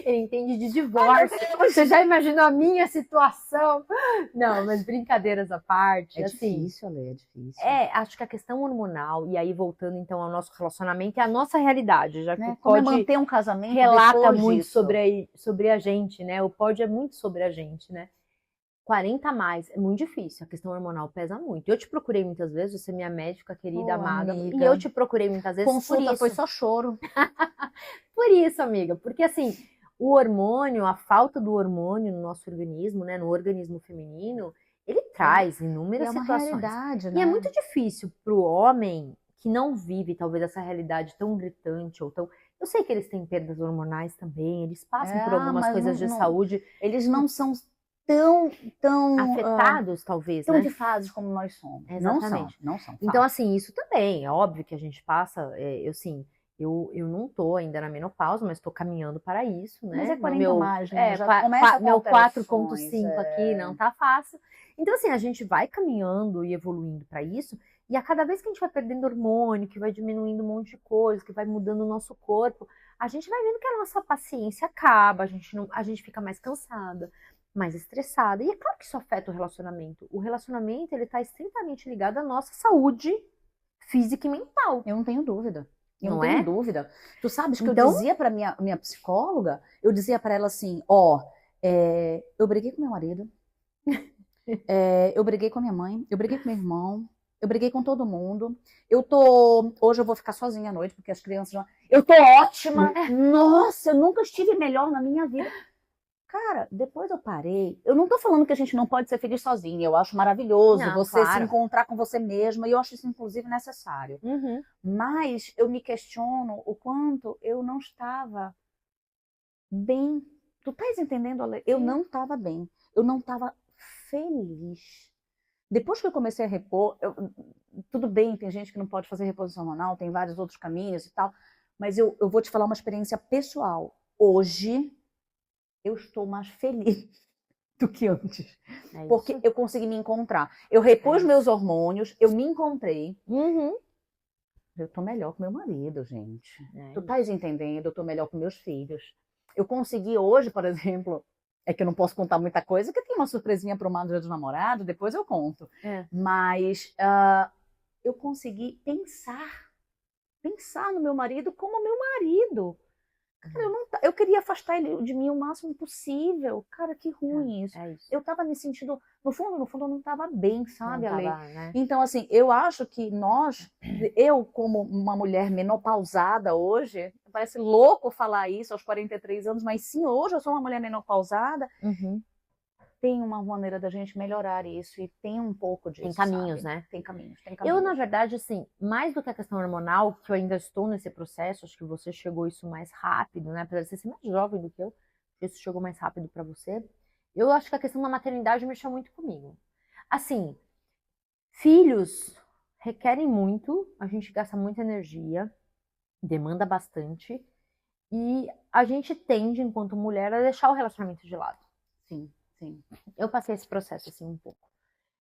Ele entende de divórcio. Você já imaginou a minha situação? Não, mas brincadeiras à parte. É assim, difícil, Ale, é difícil. Acho que a questão hormonal, e aí voltando então ao nosso relacionamento, é a nossa realidade. Já que né? o POD manter um casamento relata muito disso. sobre a gente, né? O POD é muito sobre a gente, né? 40 a mais, é muito difícil, a questão hormonal pesa muito. Eu te procurei muitas vezes, você é minha médica querida, amada, amiga. e eu te procurei muitas vezes Consulta por isso. foi só choro. Por isso, amiga, porque assim, o hormônio, a falta do hormônio no nosso organismo, né, no organismo feminino, ele traz inúmeras situações. Realidade, né? E é muito difícil pro homem que não vive talvez essa realidade tão gritante ou tão... Eu sei que eles têm perdas hormonais também, eles passam por algumas coisas de saúde. Eles não são tão afetados, talvez, tão né? de fases como nós somos. Exatamente. Não são. Então, assim, isso também, é óbvio que a gente passa, eu não tô ainda na menopausa, mas tô caminhando para isso, né? Mas é 40 mais, né? Meu 4.5 aqui não tá fácil. Então, assim, a gente vai caminhando e evoluindo para isso, e a cada vez que a gente vai perdendo hormônio, que vai diminuindo um monte de coisa, que vai mudando o nosso corpo, a gente vai vendo que a nossa paciência acaba, a gente fica mais cansada, mais estressada. E é claro que isso afeta o relacionamento. O relacionamento, ele tá estritamente ligado à nossa saúde física e mental. Eu não tenho dúvida. Eu Não não tenho é? dúvida. Tu sabes que Então- eu dizia para minha psicóloga, eu dizia para ela assim, eu briguei com meu marido, eu briguei com a minha mãe, eu briguei com meu irmão, eu briguei com todo mundo. Hoje eu vou ficar sozinha à noite, porque as crianças já... Eu tô ótima! Nossa, eu nunca estive melhor na minha vida. Cara, depois eu parei. Eu não tô falando que a gente não pode ser feliz sozinha. Eu acho maravilhoso Não, você se claro. encontrar com você mesma. E eu acho isso, inclusive, necessário. Uhum. Mas eu me questiono o quanto eu não estava bem. Tu estás entendendo, Ale? Eu não estava bem. Eu não estava feliz. Depois que eu comecei a repor, tudo bem, tem gente que não pode fazer reposição hormonal, tem vários outros caminhos e tal. Mas eu vou te falar uma experiência pessoal. Hoje, eu estou mais feliz do que antes. Porque eu consegui me encontrar. Eu repus meus hormônios, eu me encontrei. Uhum. Eu tô melhor com meu marido, gente. Tu estás entendendo? Eu tô melhor com meus filhos. Eu consegui hoje, por exemplo, é que eu não posso contar muita coisa, porque tem uma surpresinha pro Dia dos Namorados, depois eu conto. Mas eu consegui pensar no meu marido como meu marido. Cara, eu queria afastar ele de mim o máximo possível. Cara, que ruim isso. Eu tava me sentindo, no fundo, eu não tava bem, sabe, Ale? Né? Então, assim, eu acho que eu como uma mulher menopausada hoje, parece louco falar isso aos 43 anos, mas sim, hoje eu sou uma mulher menopausada, tem uma maneira da gente melhorar isso e tem um pouco disso, tem caminhos, sabe? né? Tem caminhos. Eu, na verdade, assim, mais do que a questão hormonal, que eu ainda estou nesse processo, acho que você chegou isso mais rápido, né? Apesar de você ser mais jovem do que eu, isso chegou mais rápido para você. Eu acho que a questão da maternidade mexeu muito comigo. Assim, filhos requerem muito, a gente gasta muita energia, demanda bastante, e a gente tende, enquanto mulher, a deixar o relacionamento de lado. Sim, sim. Eu passei esse processo, assim, um pouco.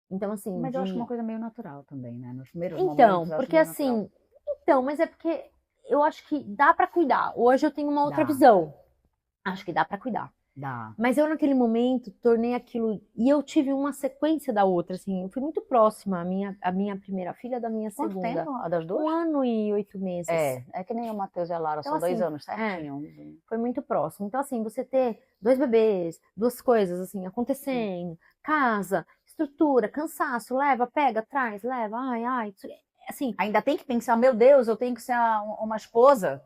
Então, assim. Mas eu acho uma coisa meio natural também, né? Nos primeiros Então, momentos. porque assim. Então, mas é porque eu acho que dá pra cuidar. Hoje eu tenho uma outra visão. Acho que dá pra cuidar. Dá. Mas eu, naquele momento, tornei aquilo. E eu tive uma sequência da outra, assim. Eu fui muito próxima, a minha primeira filha da minha Quanto segunda. tempo? A das duas? 1 ano e 8 meses. É que nem o Matheus e a Lara, Então, são 2 assim, anos, certinho. Foi muito próximo. Então, assim, você ter 2 bebês, 2 coisas, assim, acontecendo, casa, estrutura, cansaço, leva, pega, traz, leva, ai, assim. Ainda tem que pensar, meu Deus, eu tenho que ser uma esposa.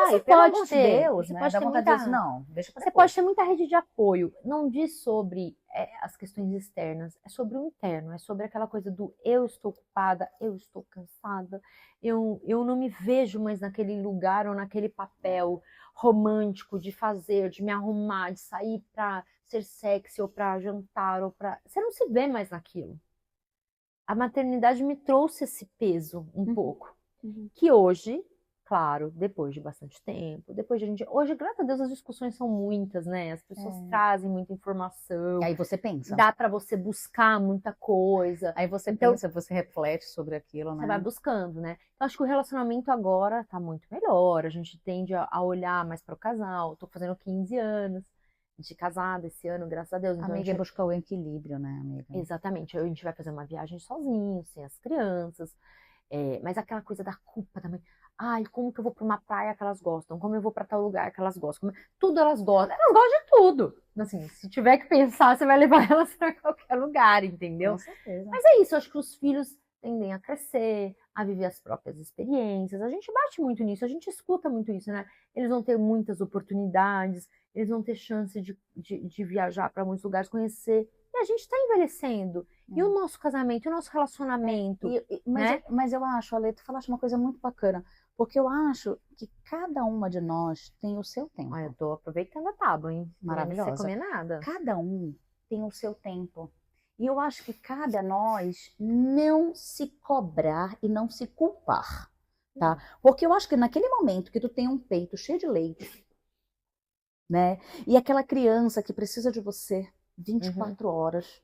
Você pelo pode amor de ter, Deus, você né? pode Dá ter vontade de dizer, não, deixa pra você depois. pode ter muita rede de apoio. Não diz sobre as questões externas, é sobre o interno, é sobre aquela coisa do eu estou ocupada, eu estou cansada, eu não me vejo mais naquele lugar ou naquele papel romântico de fazer, de me arrumar, de sair pra ser sexy ou pra jantar ou pra... Você não se vê mais naquilo. A maternidade me trouxe esse peso um pouco, que hoje... Claro, depois de bastante tempo, depois de a gente... Hoje, graças a Deus, as discussões são muitas, né? As pessoas trazem muita informação. Aí você pensa. Dá pra você buscar muita coisa. Aí você pensa, você reflete sobre aquilo, né? Você vai buscando, né? Eu acho que o relacionamento agora tá muito melhor. A gente tende a olhar mais para o casal. Tô fazendo 15 anos de casada esse ano, graças a Deus. Então, amiga, é buscar o equilíbrio, né, amiga? Exatamente. A gente vai fazer uma viagem sozinho, sem as crianças. Mas aquela coisa da culpa da mãe. Ai, como que eu vou pra uma praia que elas gostam? Como eu vou pra tal lugar que elas gostam? Tudo elas gostam. Elas gostam de tudo. Assim, se tiver que pensar, você vai levar elas pra qualquer lugar, entendeu? Com certeza. Mas é isso, eu acho que os filhos tendem a crescer, a viver as próprias experiências. A gente bate muito nisso, a gente escuta muito isso, né? Eles vão ter muitas oportunidades, eles vão ter chance de viajar para muitos lugares, conhecer. E a gente está envelhecendo. E o nosso casamento, o nosso relacionamento. Mas eu acho, Ale, tu falaste uma coisa muito bacana. Porque eu acho que cada uma de nós tem o seu tempo. Eu tô aproveitando a tábua, hein? Maravilhosa. Não precisa comer nada. Cada um tem o seu tempo. E eu acho que cabe a nós não se cobrar e não se culpar, tá? Porque eu acho que naquele momento que tu tem um peito cheio de leite, né? E aquela criança que precisa de você 24 horas,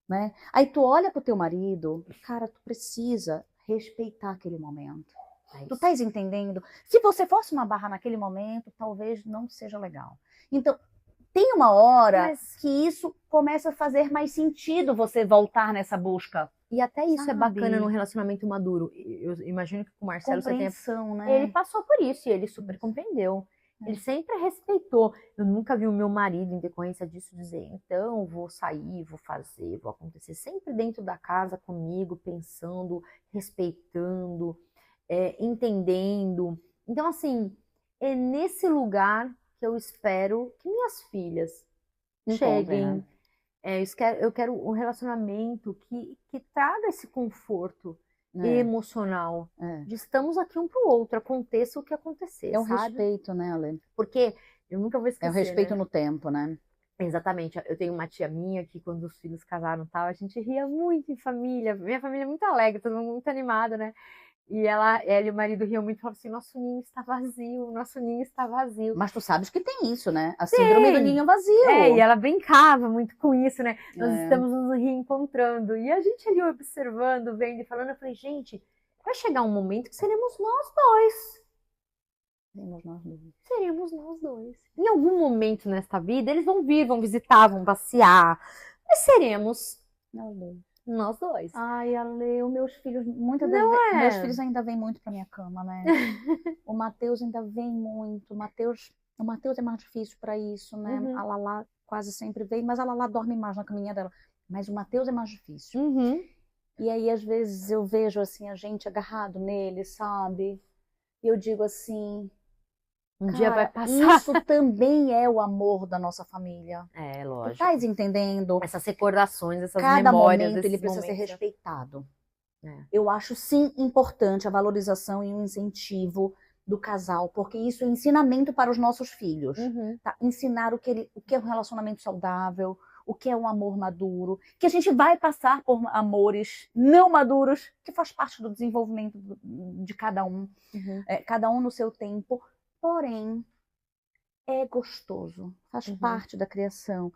né? Aí tu olha pro teu marido, cara, tu precisa respeitar aquele momento. Tu estás entendendo? Se você força uma barra naquele momento, talvez não seja legal. Então, tem uma hora que isso começa a fazer mais sentido você voltar nessa busca. E até isso é bacana Sabe? num relacionamento maduro. Eu imagino que com o Marcelo você tenha... Compreensão, né? Ele passou por isso e ele super compreendeu. Ele sempre respeitou. Eu nunca vi o meu marido, em decorrência disso, dizer, então, vou sair, vou fazer, vou acontecer. Sempre dentro da casa comigo, pensando, respeitando, entendendo. Então, assim, é nesse lugar que eu espero que minhas filhas cheguem. Eu quero um relacionamento que traga esse conforto emocional. De estamos aqui um pro outro, aconteça o que acontecer, É o sabe? respeito, né, Ale? Porque eu nunca vou esquecer, É o respeito né? no tempo, né? Exatamente. Eu tenho uma tia minha que quando os filhos casaram e tal, a gente ria muito em família. Minha família é muito alegre, todo mundo muito animado, né? E ela e o marido riam muito e falavam assim, nosso ninho está vazio, nosso ninho está vazio. Mas tu sabes que tem isso, né? A síndrome do ninho vazio. E ela brincava muito com isso, né? Nós estamos nos reencontrando. E a gente ali observando, vendo e falando, eu falei, gente, vai chegar um momento que seremos nós dois. Seremos nós dois. Em algum momento nesta vida, eles vão vir, vão visitar, vão passear. Mas seremos nós dois. Ai, Ale, os meus filhos, meus filhos ainda vêm muito pra minha cama, né? O Matheus ainda vem muito. O Matheus é mais difícil pra isso, né? A Lala quase sempre vem, mas a Lala dorme mais na caminha dela. Mas o Matheus é mais difícil. E aí, às vezes, eu vejo, assim, a gente agarrado nele, sabe? E eu digo assim... Um dia vai passar. Isso também é o amor da nossa família. É, lógico. Tu estás entendendo? Essas recordações, essas Cada memórias. Momento ele precisa ser respeitado. Eu acho, sim, importante a valorização e o incentivo do casal, porque isso é ensinamento para os nossos filhos. Tá? Ensinar o que é um relacionamento saudável, o que é um amor maduro, que a gente vai passar por amores não maduros, que faz parte do desenvolvimento de cada um, cada um no seu tempo. Porém, é gostoso, faz parte da criação.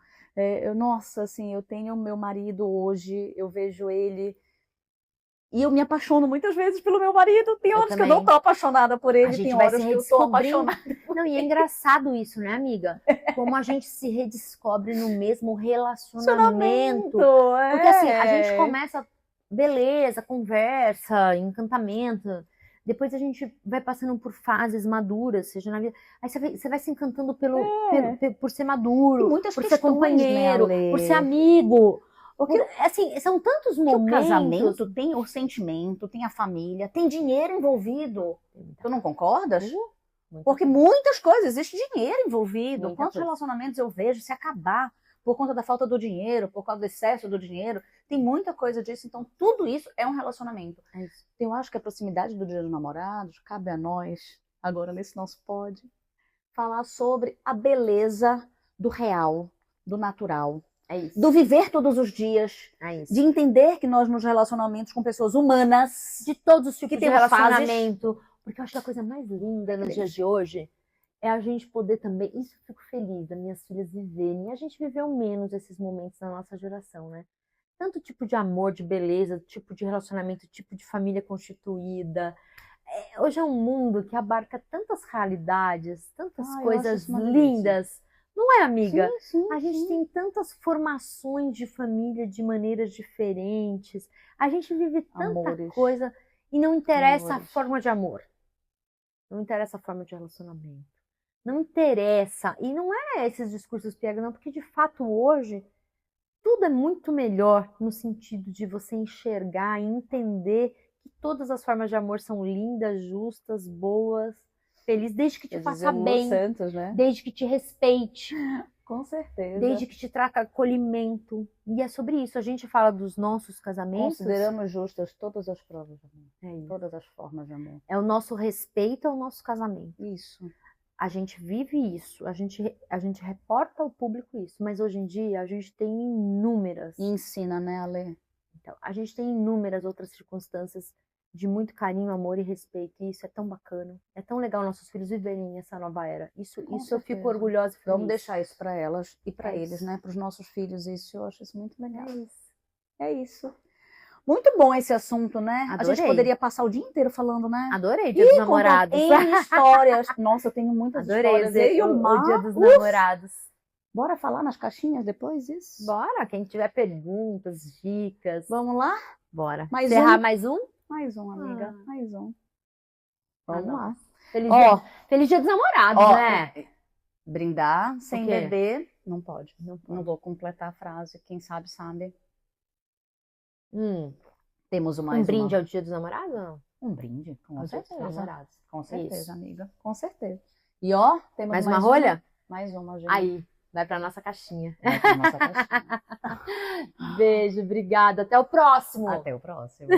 Nossa, assim, eu tenho o meu marido hoje, eu vejo ele e eu me apaixono muitas vezes pelo meu marido. Tem horas que eu não tô apaixonada por ele, tem horas que eu tô apaixonada. Não, e é engraçado isso, né, amiga? Como a gente se redescobre no mesmo relacionamento. Porque assim, a gente começa, beleza, conversa, encantamento. Depois a gente vai passando por fases maduras, seja na vida. Aí você vai se encantando por ser maduro, por ser companheiro, por ser amigo. Porque, assim, são tantos momentos. O casamento tem o sentimento, tem a família, tem dinheiro envolvido. Tu não concordas? Porque muitas coisas, existe dinheiro envolvido. Quantos relacionamentos eu vejo se acabar por conta da falta do dinheiro, por causa do excesso do dinheiro? Tem muita coisa disso, então tudo isso é um relacionamento. Eu acho que a proximidade do Dia dos Namorados cabe a nós, agora nesse nosso pod, falar sobre a beleza do real, do natural. Do viver todos os dias, de entender que nós nos relacionamentos com pessoas humanas, de todos os tipos de relacionamento, porque eu acho que a coisa mais linda nos dias de hoje é a gente poder também, isso eu fico feliz das minhas filhas viverem, a gente viveu menos esses momentos na nossa geração, né? Tanto tipo de amor, de beleza, tipo de relacionamento, tipo de família constituída. Hoje é um mundo que abarca tantas realidades, tantas coisas lindas. Não é, amiga? Sim, a gente tem tantas formações de família de maneiras diferentes. A gente vive tanta coisa e não interessa a forma de amor. Não interessa a forma de relacionamento. Não interessa. E não é esses discursos piegas, não, porque de fato hoje tudo é muito melhor no sentido de você enxergar e entender que todas as formas de amor são lindas, justas, boas, felizes, desde que te faça bem, Santos, né? desde que te respeite. Com certeza. Desde que te traga acolhimento. E é sobre isso. A gente fala dos nossos casamentos. Consideramos justas todas as provas de amor. Todas as formas de amor. É o nosso respeito ao nosso casamento. Isso. A gente vive isso. A gente reporta ao público isso. Mas hoje em dia a gente tem inúmeras. E ensina, né, Ale? Então, a gente tem inúmeras outras circunstâncias de muito carinho, amor e respeito. E isso é tão bacana. É tão legal nossos filhos viverem essa nova era. Isso eu fico orgulhosa e feliz. Vamos deixar isso para elas e para eles, né? Para os nossos filhos. Isso eu acho isso muito legal. É isso. Muito bom esse assunto, né? Adorei. A gente poderia passar o dia inteiro falando, né? Adorei, Dia dos Namorados. Histórias. Nossa, eu tenho muitas histórias. Adorei o Dia dos Namorados. Bora falar nas caixinhas depois isso? Bora, quem tiver perguntas, dicas. Vamos lá? Bora. Mais Encerrar um? mais um? Mais um, amiga. Mais um. Vamos não. lá. Feliz dia dos namorados, né? Brindar sem O quê? beber, não pode. Não vou completar a frase. Quem sabe, sabe. Temos Um brinde ao dia dos namorados ou não? Um brinde, com Ao dia dos certeza. namorados. Com certeza, Isso. amiga. Com certeza. E temos Mais uma rolha? Mais uma, gente. Aí, vai pra nossa caixinha. Vai pra nossa caixinha. Beijo, obrigada. Até o próximo. Até o próximo.